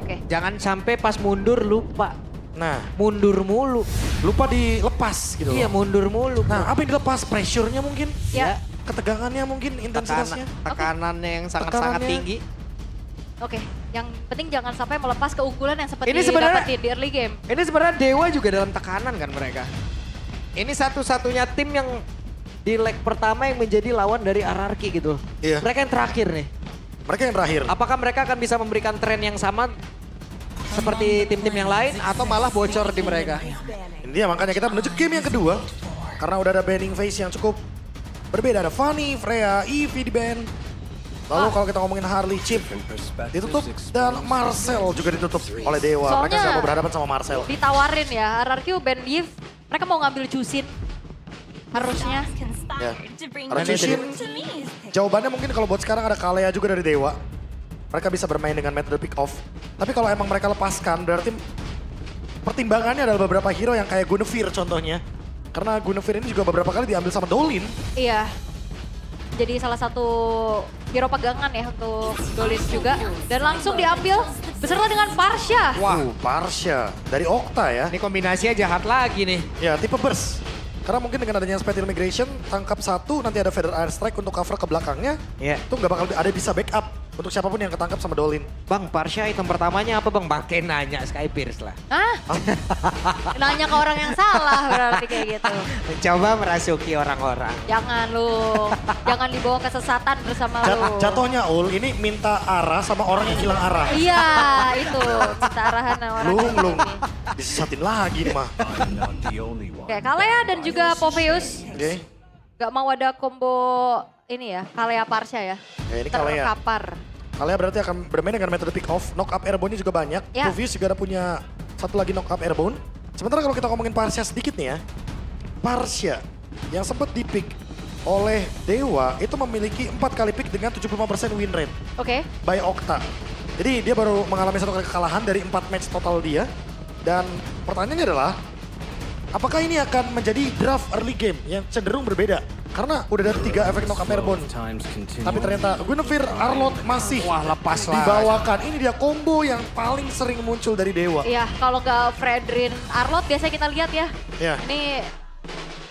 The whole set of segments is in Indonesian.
Oke. Jangan sampai pas mundur lupa. Nah, Mundur mulu. lupa dilepas gitu Iya loh. mundur mulu. Nah, apa yang dilepas? Pressure-nya mungkin? Ya. Ketegangannya mungkin, intensitasnya? Tekanannya yang sangat-sangat Tekanannya. tinggi. Oke, yang penting jangan sampai melepas keunggulan yang sempat Ini sebenarnya- didapetin di early game. Ini sebenarnya Dewa juga dalam tekanan kan mereka. Ini satu-satunya tim yang di leg pertama yang menjadi lawan dari RRQ gitu. Iya. Mereka yang terakhir nih. Mereka yang terakhir. Apakah mereka akan bisa memberikan tren yang sama seperti tim-tim yang lain atau malah bocor di mereka? Ini dia makanya kita menuju game yang kedua. Karena udah ada banning phase yang cukup berbeda. Ada Fanny, Freya, Eevee di ban. Lalu kalau kita ngomongin Harley, Chip ditutup. Dan Marcel juga ditutup oleh Dewa. Mereka Soalnya- sudah mau berhadapan sama Marcel. Ditawarin ya, RRQ ban Eve, mereka mau ngambil Jusin. Harusnya. Ya. Rajushin, jawabannya mungkin kalau buat sekarang ada Kalea juga dari Dewa. Mereka bisa bermain dengan metode pick off. Tapi kalau emang mereka lepaskan berarti pertimbangannya adalah beberapa hero yang kayak Guinevere contohnya. Karena Guinevere ini juga beberapa kali diambil sama Dolin. Iya. Jadi salah satu hero pegangan ya untuk Dolin juga. Dan langsung diambil beserta dengan Parsha. Wah, Parsha dari Okta ya. Ini kombinasinya jahat lagi nih. Ya, tipe burst. Karena mungkin dengan adanya Spectre Migration, tangkap satu, nanti ada Feather Air Strike untuk cover ke belakangnya. Iya. Itu nggak bakal ada bisa backup untuk siapapun yang ketangkap sama Dolin. Bang, Parsha item pertamanya apa bang? Pakai nanya Sky Pierce lah. Hah? Nanya ke orang yang salah berarti kayak gitu. Mencoba merasuki orang-orang. Jangan lu. Jangan dibawa kesesatan bersama lu. Jatuhnya Ul, ini minta arah sama orang yang hilang arah. Iya, itu. Cita arahan orang Lung. ini. Disesatin lagi nih mah. Kayak Kalea dan juga Popheus. Oke. Gak mau ada combo ini ya, Kalea Parsha ya. Ya, ini Kalea. Terkapar. Kalea berarti akan bermain dengan metode pick off. Knock up airborne-nya juga banyak. Ya. Provius juga ada punya satu lagi knock up airborne. Sementara kalau kita ngomongin Parsha sedikit nih ya. Parsha yang sempat di pick oleh Dewa itu memiliki 4 kali pick dengan 75% win rate Oke. by Okta. Jadi dia baru mengalami 1 kali kekalahan dari 4 match total dia. Dan pertanyaannya adalah, apakah ini akan menjadi draft early game yang cenderung berbeda? Karena udah ada 3 efek knock up airborne. Tapi ternyata Guinevere, Arlott masih lepas lah. dibawakan. Ini dia combo yang paling sering muncul dari Dewa. Iya, kalau nggak Fredrin Arlott biasanya kita lihat ya. Ya. Ini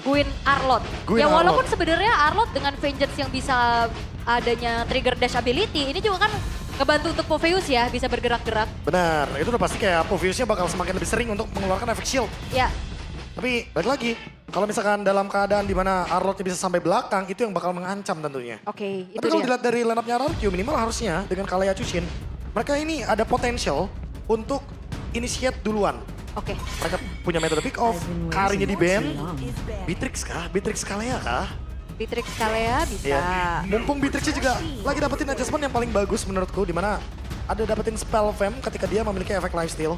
Gwyn Arlott. Gwyn Ya walaupun Arlott. sebenarnya Arlott dengan Vengeance yang bisa adanya trigger dash ability, ini juga kan ngebantu untuk Popheus ya, bisa bergerak-gerak. Benar, itu udah pasti kayak Popheus-nya bakal semakin lebih sering untuk mengeluarkan efek shield. Ya, Tapi balik lagi, kalau misalkan dalam keadaan di mana Arlott bisa sampai belakang, itu yang bakal mengancam tentunya. oke, itu Tapi kalau dia. dilihat dari line up-nya RRQ, minimal harusnya dengan Kalea Chushin, mereka ini ada potensial untuk initiate duluan. Oke, Mereka punya metode pick off, Karinya di ban, Beatrix kah? Beatrix Kalea kah? Beatrix Kalea bisa. Iya. Mumpung Beatrixnya juga lagi dapetin adjustment yang paling bagus menurutku, di mana ada dapetin spell fam ketika dia memiliki efek lifesteal.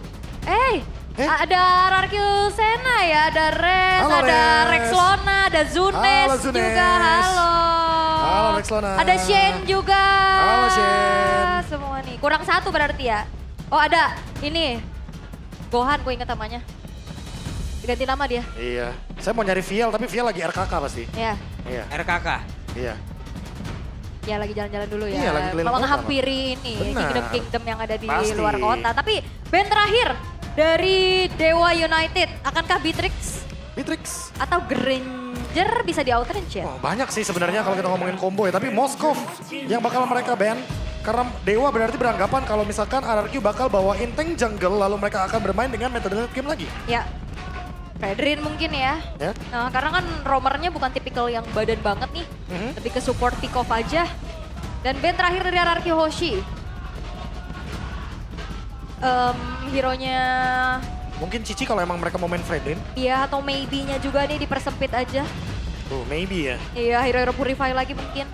Ada RRQ Sena ya, ada Res, Halo, ada Res. Rexlona, ada Zunes, Halo, Zunes. juga, halo. Halo, Rexlona. Ada Shane juga. Halo, Shane. Semua nih, kurang satu berarti ya. Oh ada, ini. Gohan, gue inget namanya. Ganti nama dia. Iya. Saya mau nyari Viel, tapi Viel lagi RKK pasti. Ya, Iya. RKK. Iya. ya lagi jalan-jalan dulu ya. Iya, lagi keliling Mau kota, menghampiri ini, Benar. kingdom-kingdom yang ada di Pasti. luar kota. Tapi band terakhir dari Dewa United, akankah Beatrix Beatrix. atau Granger bisa di outrange ya? Oh, banyak sih sebenarnya kalau kita ngomongin combo ya, tapi Moskov yang bakal mereka ban. Karena Dewa berarti beranggapan kalau misalkan RRQ bakal bawain tank jungle, lalu mereka akan bermain dengan metode late game lagi. Ya, Fredrin mungkin ya. Ya. Nah, karena kan roamernya bukan tipikal yang badan banget nih. Mhm. Lebih ke support pick off aja. Dan band terakhir dari RRQ Hoshi. Hero-nya Mungkin Cici kalau emang mereka mau main Fredrin. iya atau maybe-nya juga nih dipersempit aja. Tuh, maybe ya. Iya, hero-hero Purify lagi mungkin.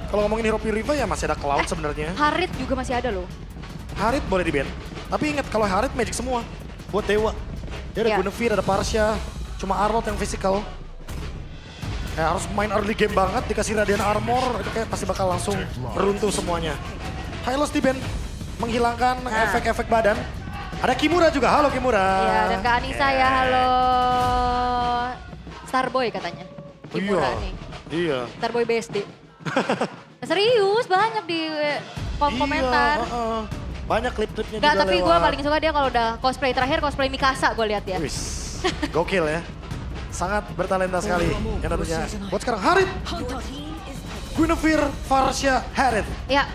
Kalau ngomongin Hero Purify ya masih ada Cloud sebenarnya. Harit juga masih ada loh. Harit boleh di-ban. Tapi ingat kalau Harit magic semua. Buat Dewa. Dia ada Iya. Guinevere, ada Parsha. Cuma Arlott yang physical. Ya harus main early game banget, dikasih Radiant Armor, itu kayak pasti bakal langsung runtuh semuanya. Hylos di-ban, menghilangkan Nah. efek-efek badan. Ada Kimura juga, halo Kimura. Iya, dan Kak Anissa ya, halo. Starboy katanya. Kimura Iya. nih. Iya. Starboy BSD. Serius, banyak di kolom komentar. Iya, Banyak klip-klipnya Nggak, juga tapi gue lewat. paling suka dia kalau udah cosplay terakhir, cosplay Mikasa gue lihat ya. Wis, gokil ya. Sangat bertalenta sekali. Yang tentunya buat sekarang Harith, Guinevere, Farsha, Harith. Ya,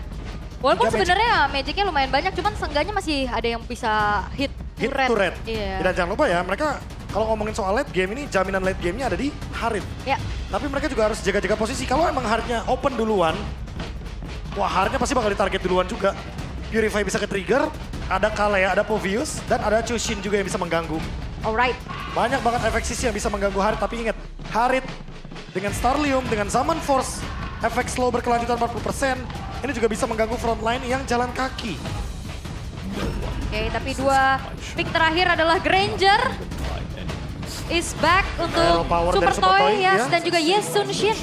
walaupun Tiga magic. sebenarnya magicnya lumayan banyak, cuman seenggaknya masih ada yang bisa hit Hit turret. to red. Iya. Dan jangan lupa ya, mereka kalau ngomongin soal late game ini, jaminan late gamenya ada di Harith. Ya, Tapi mereka juga harus jaga-jaga posisi. Kalau emang Harithnya open duluan, wah Harithnya pasti bakal ditarget duluan juga. Purify bisa ke-trigger, ada Kalea, ada Povius, dan ada Chushin juga yang bisa mengganggu. alright. Banyak banget efek sisi yang bisa mengganggu Harith, tapi ingat, Harith dengan Starlium, dengan Summon Force, efek slow berkelanjutan 40%, ini juga bisa mengganggu frontline yang jalan kaki. Oke, tapi dua pick terakhir adalah Granger is back Aero untuk power Super dari Super Toy Toy, ya, ya. dan juga Yesun Shin.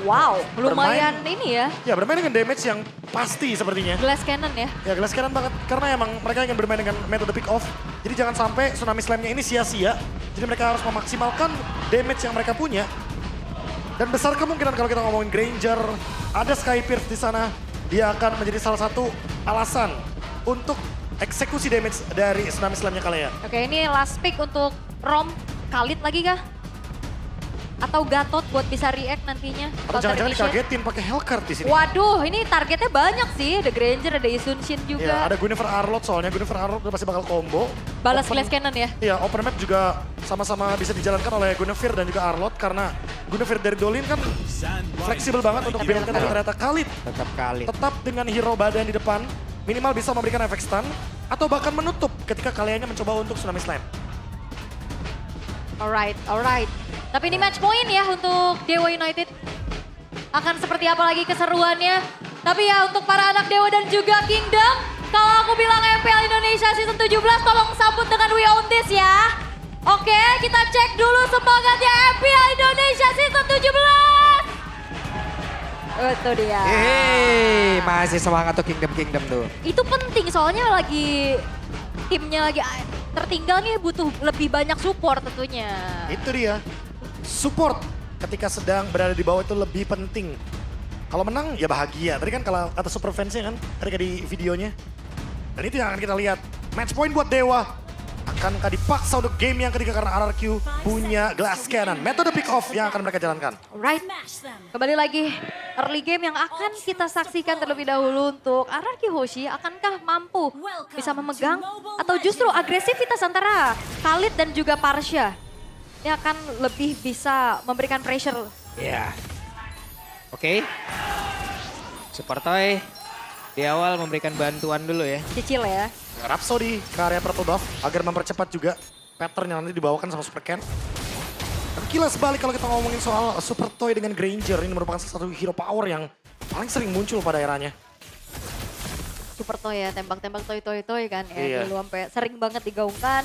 Wow, lumayan ini ya, Ya bermain dengan damage yang pasti sepertinya. glass cannon ya. Ya gelas kanan banget, karena emang mereka ingin bermain dengan metode pick off. Jadi jangan sampai Tsunami Slam-nya ini sia-sia. Jadi mereka harus memaksimalkan damage yang mereka punya. Dan besar kemungkinan kalau kita ngomongin Granger, ada Sky Pierce di sana, dia akan menjadi salah satu alasan untuk eksekusi damage dari Tsunami Slam-nya Kalea. Oke, ini last pick untuk Rom. Khalid lagi kah? Atau Gatot buat bisa react nantinya? Atau counter jangan-jangan initiate? dikagetin pakai Hellcard di sini. Waduh, ini targetnya banyak sih. Ada Granger, ada Yesun Shin Ya, juga. ada Guinevere Arlott soalnya, Guinevere Arlott udah pasti bakal combo. Balas Open- glass cannon ya. Iya, open map juga sama-sama bisa dijalankan oleh Guinevere dan juga Arlott karena Guinevere dari Dolin kan fleksibel banget untuk build-nya, tapi ternyata Khalid Tetap kali. tetap dengan hero badan di depan minimal bisa memberikan efek stun atau bahkan menutup ketika kaliannya mencoba untuk Tsunami Slam. Alright, alright. Tapi ini match point ya untuk Dewa United. Akan seperti apa lagi keseruannya. Tapi ya untuk para anak Dewa dan juga Kingdom, kalau aku bilang MPL Indonesia Season 17 tolong sambut dengan We Own This ya. Oke, kita cek dulu semangatnya MPL Indonesia Season 17. Itu dia. Hehehe, masih semangat tuh Kingdom tuh. Itu penting soalnya lagi timnya lagi tertinggal nih, butuh lebih banyak support tentunya. Itu dia. Support ketika sedang berada di bawah itu lebih penting. Kalau menang ya bahagia. Tadi kan kalau kata super fansnya kan ketika di videonya. Dan itu yang akan kita lihat. Match point buat Dewa. Akankah dipaksa untuk game yang ketiga karena RRQ punya glass cannon. Metode pick off yang akan mereka jalankan. Alright, kembali lagi early game yang akan kita saksikan terlebih dahulu untuk RRQ Hoshi. Akankah mampu bisa memegang atau justru agresivitas antara Khalid dan juga Farsha ini akan lebih bisa memberikan pressure. Ya. Oke. Super Toy di awal memberikan bantuan dulu ya. Cicil ya. Rhapsody ke area purple buff agar mempercepat juga pattern yang nanti dibawakan sama Super Ken. Dan kilas balik kalau kita ngomongin soal Super Toy dengan Granger, ini merupakan salah satu hero power yang paling sering muncul pada eranya. Super Toy ya, tembak-tembak toy kan ya. Iya. Dulu sampai sering banget digaungkan.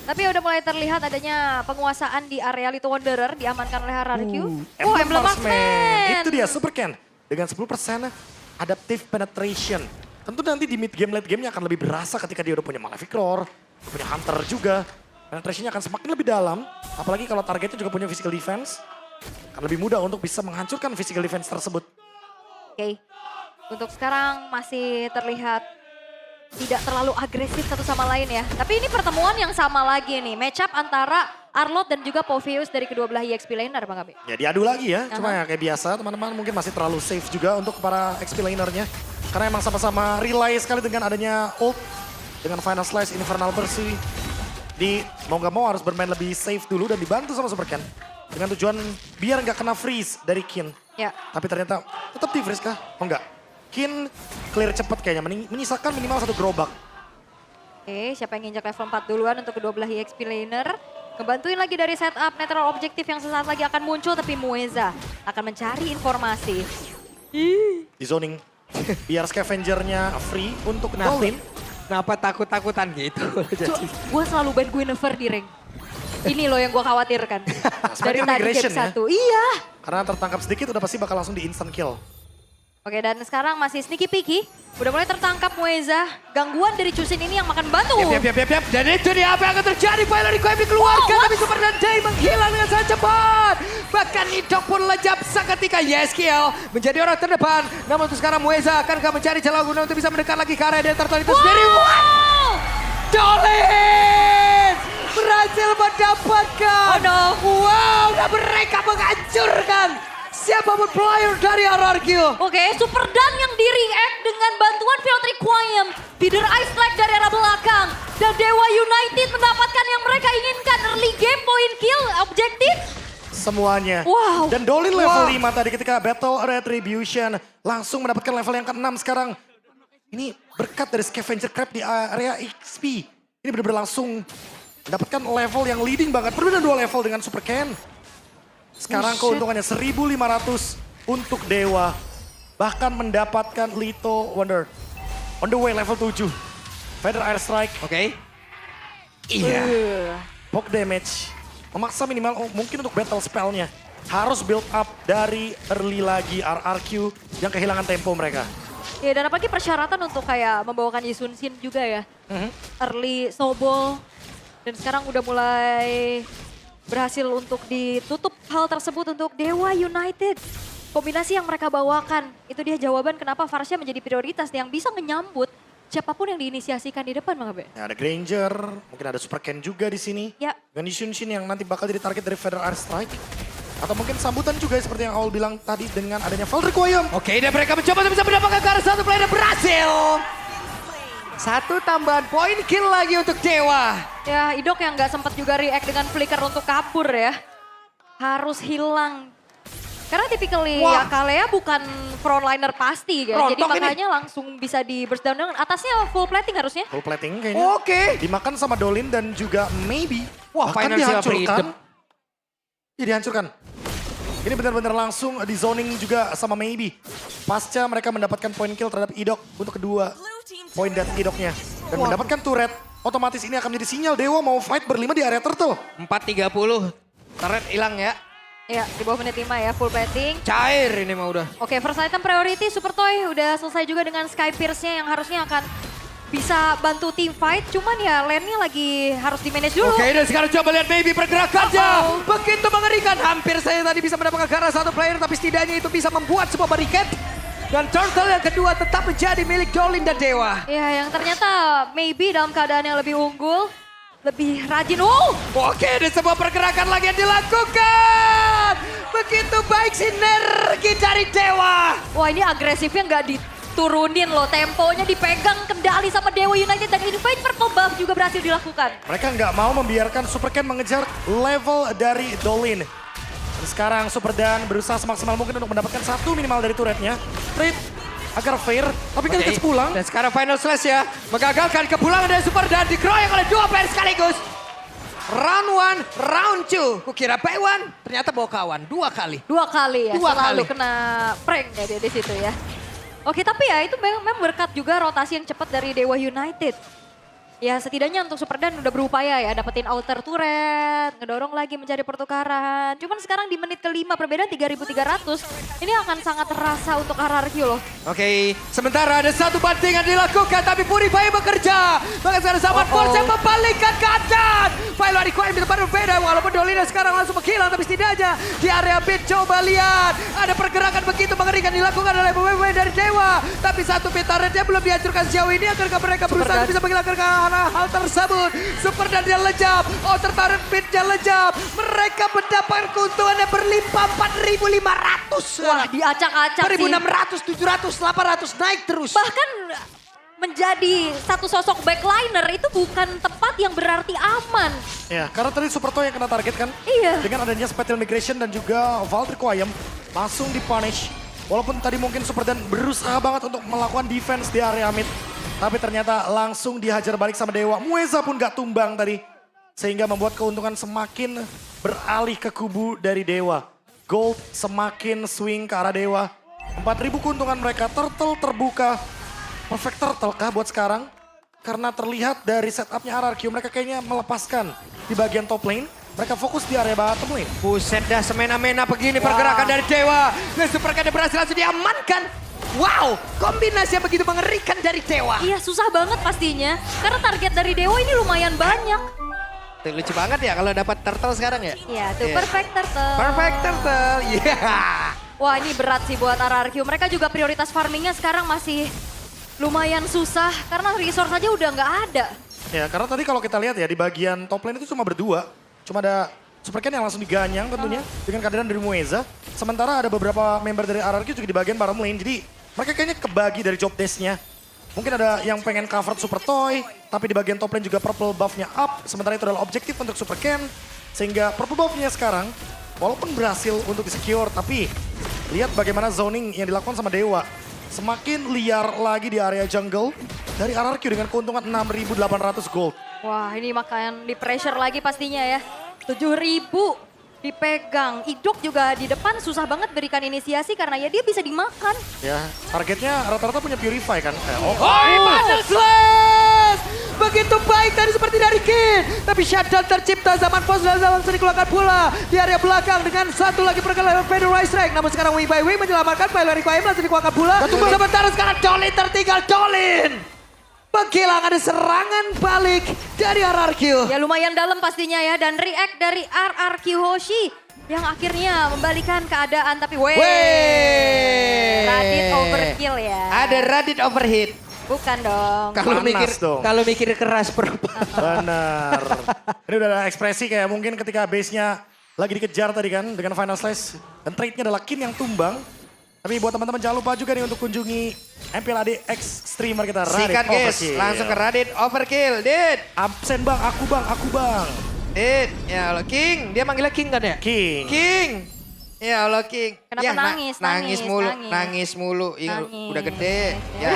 Tapi udah mulai terlihat adanya penguasaan di area Little Wanderer diamankan oleh RRQ. Emblem Marksman. Itu dia Super Ken dengan 10% adaptive penetration. Tentu nanti di mid game, late game-nya akan lebih berasa ketika dia udah punya Malefic Roar, punya Hunter juga. Penetration-nya akan semakin lebih dalam, apalagi kalau targetnya juga punya physical defense. Akan lebih mudah untuk bisa menghancurkan physical defense tersebut. Oke, untuk sekarang masih terlihat tidak terlalu agresif satu sama lain ya. Tapi ini pertemuan yang sama lagi nih, match up antara Arlott dan juga Povius dari kedua belah EXP laner Bang Abe. Ya diadu lagi ya, cuma ya kayak biasa teman-teman mungkin masih terlalu safe juga untuk para XP lanernya. Karena emang sama-sama rely sekali dengan adanya ult, dengan Final Slice, Infernal Pursuit. Mau gak mau harus bermain lebih safe dulu dan dibantu sama Super Ken. Dengan tujuan biar nggak kena freeze dari Kin. Ya. Tapi ternyata tetap di freeze kah? Oh enggak. Kin clear cepet kayaknya, menyisakan minimal 1 gerobak. Oke, siapa yang nginjak level 4 duluan untuk kedua belah EXP laner. Ngebantuin lagi dari setup netral objektif yang sesaat lagi akan muncul, tapi Mueza akan mencari informasi. Di zoning. Biar scavenger-nya free untuk Dolin. Kenapa takut-takutan gitu? Jadi Gue selalu ban Guinevere di ring. Ini loh yang gue khawatirkan. Dari sebagai tadi migration game ya. 1. Iya. Karena tertangkap sedikit udah pasti bakal langsung di instant kill. Oke, dan sekarang masih sneaky peeky. Udah mulai tertangkap Mueza. Gangguan dari Chusin ini yang makan batu. Yap. Dan itu dia apa yang akan terjadi. Pilot Requiem dikeluarkan. Tapi Super dan Day menghilang dengan sangat cepat. Bahkan Idok pun lejap seketika. Yeskiel menjadi orang terdepan. Namun untuk sekarang Mueza akankah mencari celah guna untuk bisa mendekat lagi ke area Deltarune itu sendiri. Dolin berhasil mendapatkan. Oh no. Wow, dan mereka menghancurkan siapapun player dari RRQ. Oke, Super Dan yang di-react dengan bantuan Field Requiem. Feeder Ice Flag dari arah belakang. Dan Dewa United mendapatkan yang mereka inginkan. Early game, point kill, objektif. Semuanya. Wow. Dan Dolin level 5 tadi ketika Battle Retribution langsung mendapatkan level yang ke-6 sekarang. Ini berkat dari Scavenger Crab di area XP. Ini benar-benar langsung mendapatkan level yang leading banget. Berbeda 2 level dengan Super Ken. Sekarang keuntungannya 1.500 untuk Dewa. Bahkan mendapatkan Lito Wonder. On the way level 7. Feather Air Strike. Oke. Iya. Poke damage. Memaksa minimal mungkin untuk battle spellnya. Harus build up dari early lagi RRQ yang kehilangan tempo mereka. Ya, dan apalagi persyaratan untuk kayak membawakan Yisun Shin juga ya. Early snowball. Dan sekarang udah mulai berhasil untuk ditutup hal tersebut untuk Dewa United. Kombinasi yang mereka bawakan, itu dia jawaban kenapa Varsha menjadi prioritas yang bisa menyambut siapapun yang diinisiasikan di depan, Bang Abe. Ya, ada Granger, mungkin ada Super Ken juga di sini. Ya. Dengan Shin yang nanti bakal jadi target dari Feather Air Strike. Atau mungkin sambutan juga seperti yang Aul bilang tadi dengan adanya Field Requiem. Oke, dan mereka mencoba untuk bisa mendapatkan ke arah satu player berhasil. Satu tambahan poin kill lagi untuk Dewa. Ya, Idok yang nggak sempat juga react dengan flicker untuk kabur ya. Harus hilang. Karena typically ya Kalea bukan frontliner pasti kan. Jadi Rontok makanya langsung bisa di burst down dengan atasnya full plating harusnya. Full plating kayaknya. Oke. Dimakan sama Dolin dan juga Maybe. Wah, bahkan financial dihancurkan. freedom. Iya, dihancurkan. Ini benar-benar langsung di zoning juga sama Maybe. Pasca mereka mendapatkan point kill terhadap Idok untuk kedua point death Idoknya. Dan mendapatkan turret, otomatis ini akan menjadi sinyal Dewa mau fight berlima di area turtle. 4.30. Turret hilang ya. Ya, di bawah menit 5 ya, full plating. Cair ini mah udah. Oke, first item priority Super Toy udah selesai juga dengan Sky Pierce-nya yang harusnya akan bisa bantu tim fight. Cuman ya lane-nya lagi harus di-manage dulu. Oke, dan sekarang coba lihat Baby pergerakannya. Begitu mengerikan. Hampir saya tadi bisa mendapatkan ke arah satu player, tapi setidaknya itu bisa membuat sebuah barricade. Dan turtle yang kedua tetap menjadi milik Dolin dan Dewa. Ya, yang ternyata maybe dalam keadaan yang lebih unggul, lebih rajin. Oke, ada sebuah pergerakan lagi yang dilakukan. Begitu baik sinergi dari Dewa. Wah, ini agresifnya nggak diturunin loh. Temponya dipegang kendali sama Dewa United. Dan invite purple buff juga berhasil dilakukan. Mereka nggak mau membiarkan Super Ken mengejar level dari Dolin. Dan sekarang Super Dan berusaha semaksimal mungkin untuk mendapatkan satu minimal dari turretnya. Trade agar fair, tapi kan Kids pulang. Dan sekarang final slash ya. Mengagalkan kepulangan dari Super Dan dikeroyok oleh dua player sekaligus. Round 1, round 2. Kukira P1, ternyata bawa kawan. 2 kali. 2 kali ya, Dua selalu kali. kena prank ya dia di situ ya. Oke, tapi ya itu memang berkat juga rotasi yang cepat dari Dewa United. Ya setidaknya untuk Super Dan udah berupaya ya dapetin outer turret, ngedorong lagi mencari pertukaran. Cuman sekarang di menit ke-5 perbedaan 3.300, ini akan sangat terasa untuk RRQ loh. Oke, sementara ada satu bantingan dilakukan, tapi Purify bekerja. Maka sekarang sahabat Force membalikkan keadaan. Pilot Requiem di tempat berbeda, walaupun Dolina sekarang langsung menghilang, tapi setidaknya di area pit coba lihat. Ada pergerakan begitu mengerikan dilakukan oleh pemain dari Dewa. Tapi satu pit turretnya belum dihancurkan sejauh ini, agar mereka berusaha bisa menghilangkan hal tersebut. Super Dan dia lejap, outer turret pitnya lejap. Mereka mendapat keuntungannya berlimpah 4.500. Wah diacak-acak sih. 4.600, 700, 800 naik terus. Bahkan menjadi satu sosok backliner itu bukan tempat yang berarti aman. Ya, karena tadi Super Toy yang kena target kan. Iya. Dengan adanya Spatial Migration dan juga Vault Requiem langsung dipunish. Walaupun tadi mungkin Super Dan berusaha banget untuk melakukan defense di area mid. Tapi ternyata langsung dihajar balik sama Dewa. Mueza pun gak tumbang tadi. Sehingga membuat keuntungan semakin beralih ke kubu dari Dewa. Gold semakin swing ke arah Dewa. 4.000 keuntungan mereka, turtle terbuka. Perfect turtle kah buat sekarang? Karena terlihat dari setupnya RRQ mereka kayaknya melepaskan di bagian top lane. Mereka fokus di area bottom lane. Buset dah semena-mena begini pergerakan dari Dewa. Dan Super Ken berhasil langsung diamankan. Wow, kombinasi yang begitu mengerikan dari Dewa. Iya susah banget pastinya. Karena target dari Dewa ini lumayan banyak. Tuh, lucu banget ya kalau dapat turtle sekarang ya. Iya tuh perfect turtle. Perfect turtle, iya. Wah ini berat sih buat RRQ. Mereka juga prioritas farmingnya sekarang masih lumayan susah. Karena resource aja udah nggak ada. Ya, karena tadi kalau kita lihat ya di bagian top lane itu cuma berdua. Cuma ada Super Ken yang langsung diganyang tentunya dengan kehadiran dari Mueza. Sementara ada beberapa member dari RRQ juga di bagian bottom lane. Jadi mereka kayaknya kebagi dari job desk-nya. Mungkin ada yang pengen cover Super Toy, tapi di bagian top lane juga purple buff-nya up. Sementara itu adalah objektif untuk Super Ken. Sehingga purple buff-nya sekarang walaupun berhasil untuk di-secure, tapi lihat bagaimana zoning yang dilakukan sama Dewa. Semakin liar lagi di area jungle dari RRQ dengan keuntungan 6.800 gold. Wah ini makanya di pressure lagi pastinya ya. 7.000 dipegang. Idok juga di depan susah banget berikan inisiasi karena ya dia bisa dimakan. Ya, targetnya rata-rata punya Purify kan. Final Slash! Begitu baik tadi seperti dari Kin. Tapi shutdown tercipta, zaman pos dan zaman sering dikeluarkan pula. Di area belakang dengan satu lagi pergelaran Federal Rise Rank. Namun sekarang Wing by Wing menyelamatkan Pilot Requiem langsung dikeluarkan pula. Sementara sekarang Dolin tertinggal, Dolin! Penghilang ada serangan balik dari RRQ. Ya lumayan dalam pastinya ya. Dan react dari RRQ Hoshi. Yang akhirnya membalikan keadaan. Tapi Radit overkill ya. Ada Radit overhit. Bukan dong. Kalau mikir keras bro. Benar. Ini udah ada ekspresi kayak mungkin ketika base-nya lagi dikejar tadi kan dengan Final Slash. Dan trade-nya adalah Kin yang tumbang. Tapi buat teman-teman jangan lupa juga nih untuk kunjungi MPLAD X streamer kita Radit Sikat guys, Overkill. langsung ke Radit overkill. Dit. Absen bang, aku bang. Dit, ya Allah King. Dia manggilnya King kan ya? King. King. Ya Allah King. Kenapa Ya, nangis? Nangis mulu, Nangis. nangis mulu. Iya, Nangis. udah gede. Ya.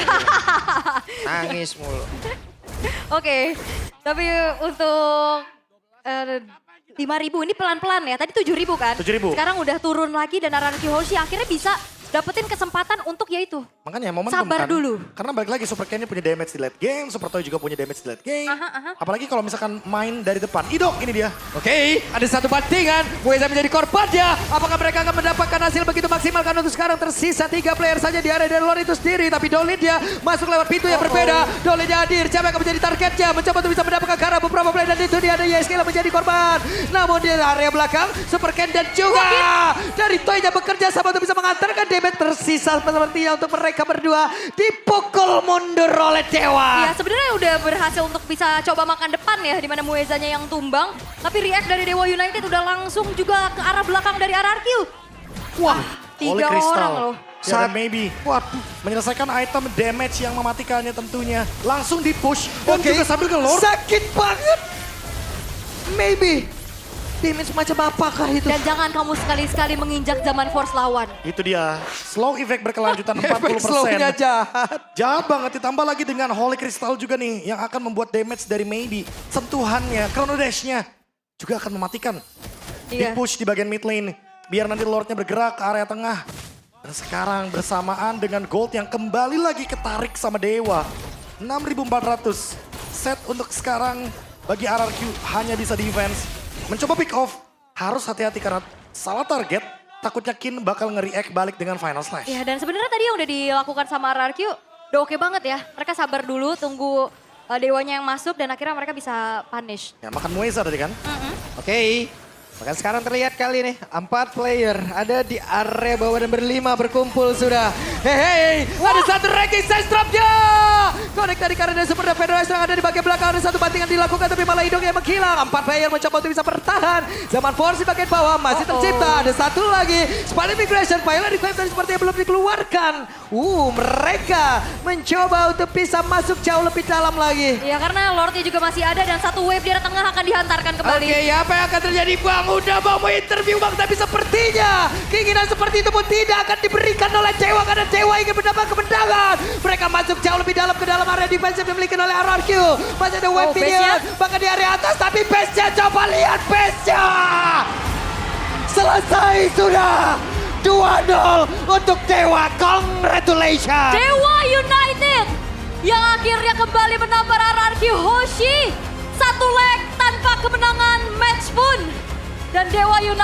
Nangis mulu. Oke, tapi untuk 5.000 ini pelan-pelan ya. Tadi 7.000 kan? 7.000. Sekarang udah turun lagi dan RRQ Hoshi akhirnya bisa dapetin kesempatan untuk yaitu. Makanya momentum Sabar kan. dulu. Karena balik lagi Super Ken punya damage di late game, Super Toy juga punya damage di late game. Apalagi kalau misalkan main dari depan. Idok ini dia. Oke, ada satu bantingan. Mueza menjadi korbannya. Apakah mereka akan mendapatkan hasil begitu maksimal? Karena untuk sekarang tersisa 3 player saja di area dari luar itu sendiri. Tapi Dolin dia masuk lewat pintu yang berbeda. Dolin hadir. Siapa yang akan menjadi targetnya? Mencoba untuk bisa mendapatkan karena beberapa player. Dan itu dia ada YSK yang menjadi korban. Namun di area belakang, Super Ken dan juga dari Toy-nya bekerja sama untuk bisa mengantarkan damage tersisa sepertinya untuk mereka berdua. Dipukul mundur oleh Dewa. Ya sebenarnya udah berhasil untuk bisa coba makan depan ya. Dimana Muezanya yang tumbang. Tapi react dari Dewa United udah langsung juga ke arah belakang dari RRQ. Wah, 3 Holy Crystal. orang loh. Ya, dan maybe. Waduh. Menyelesaikan item damage yang mematikannya tentunya. Langsung di push. Dan juga sambil ngelor. Sakit banget. Maybe. Damage macam apakah itu? Dan jangan kamu sekali-sekali menginjak zaman force lawan. Itu dia. Slow effect berkelanjutan 40%. Efek slownya jahat. Jahat banget, ditambah lagi dengan Holy Crystal juga nih yang akan membuat damage dari Maybe. Sentuhannya, Chrono Dash-nya juga akan mematikan. Iya. Di push di bagian mid lane, biar nanti Lordnya bergerak ke area tengah. Dan sekarang bersamaan dengan gold yang kembali lagi ketarik sama Dewa. 6.400 set untuk sekarang bagi RRQ hanya bisa defense. Mencoba pick off, harus hati-hati karena salah target. Takutnya Kin bakal nge-react balik dengan Final Slash. Ya dan sebenarnya tadi yang udah dilakukan sama RRQ udah oke banget ya. Mereka sabar dulu tunggu Dewanya yang masuk dan akhirnya mereka bisa punish. Ya makan Mueza tadi kan? Oke, bahkan sekarang terlihat kali nih 4 player ada di area bawah dan berlima berkumpul sudah. Hei, ada satu ranking size dropnya. Connect tadi karena Super Federal yang ada di bagian belakang. Ada satu bantingan dilakukan tapi malah Idok yang menghilang. 4 player mencoba untuk bisa bertahan. Zaman Force di bagian bawah masih tercipta. Ada satu lagi. Spider Migration, Pilot Requiem tadi seperti yang belum dikeluarkan. Mereka mencoba untuk bisa masuk jauh lebih dalam lagi. Ya karena Lordnya juga masih ada dan satu wave di tengah akan dihantarkan kembali. Oke, apa yang akan terjadi Bang? Udah mau interview Bang, tapi sepertinya keinginan seperti itu pun tidak akan diberikan oleh Dewa karena Dewa ingin mendapat kemenangan. Mereka masuk jauh lebih dalam ke dalam area defensif yang dimiliki oleh RRQ. Masih ada wave minion, bahkan di area atas, tapi base-nya coba lihat base-nya. Selesai sudah. 2-0 untuk Dewa, congratulations. Dewa United yang akhirnya kembali menampar RRQ Hoshi. 1 leg tanpa kemenangan match pun. Dan Dewa United